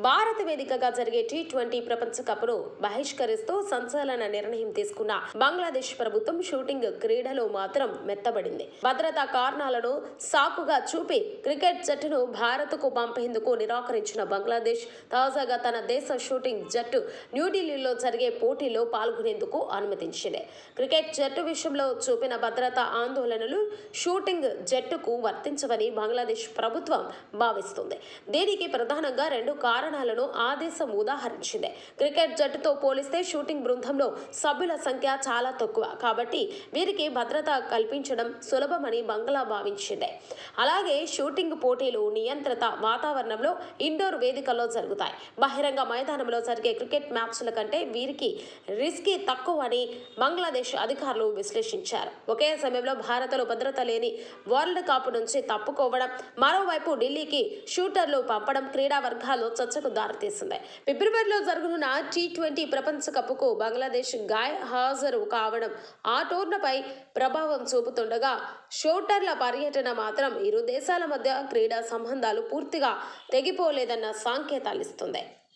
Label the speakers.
Speaker 1: భారత వేదికగా జరిగే T20 ప్రపంచ కప్ను బహిష్కరిస్తూ సంచలన నిర్ణయం తీసుకున్న బంగ్లాదేశ్ ప్రభుత్వం షూటింగ్ క్రీడలో మాత్రం మెత్తబడింది. భద్రతా కారణాలను సాకుగా చూపి క్రికెట్ జట్టును భారత్కు పంపేందుకు నిరాకరించిన బంగ్లాదేశ్ తాజాగా తన దేశ షూటింగ్ జట్టు న్యూఢిల్లీలో జరిగే పోటీలో పాల్గొనేందుకు అనుమతించింది. క్రికెట్ జట్టు విషయంలో చూపిన భద్రతా ఆందోళనలు షూటింగ్ జట్టుకు వర్తించవని బంగ్లాదేశ్ ప్రభుత్వం భావిస్తుంది. దీనికి ప్రధానంగా రెండు కారణాలను ఆ దేశం ఉదాహరించింది. క్రికెట్ జట్టుతో పోలిస్తే షూటింగ్ బృందంలో సభ్యుల సంఖ్య చాలా తక్కువ కాబట్టి వీరికి భద్రత కల్పించడం సులభమని బంగ్లా భావించింది. అలాగే షూటింగ్ పోటీలు నియంత్రిత వాతావరణంలో ఇండోర్ వేదికల్లో జరుగుతాయి. బహిరంగ మైదానంలో జరిగే క్రికెట్ మ్యాచ్ల కంటే వీరికి రిస్కీ తక్కువ అని బంగ్లాదేశ్ అధికారులు విశ్లేషించారు. ఒకే సమయంలో భారత్లో భద్రత లేని వరల్డ్ కప్ నుంచి తప్పుకోవడం, మరోవైపు ఢిల్లీకి షూటర్లు పంపడం క్రీడా వర్గాల్లో చర్చకు దారితీసింది. ఫిబ్రవరిలో జరగనున్న T20 ప్రపంచ కప్కు బంగ్లాదేశ్ హాజరు కావడం ఆ టోర్నీపై ప్రభావం చూపుతుండగా షూటర్ల పర్యటన మాత్రం ఇరు దేశాల మధ్య క్రీడా సంబంధాలు పూర్తిగా తెగిపోలేదన్న సంకేతాలిస్తుంది.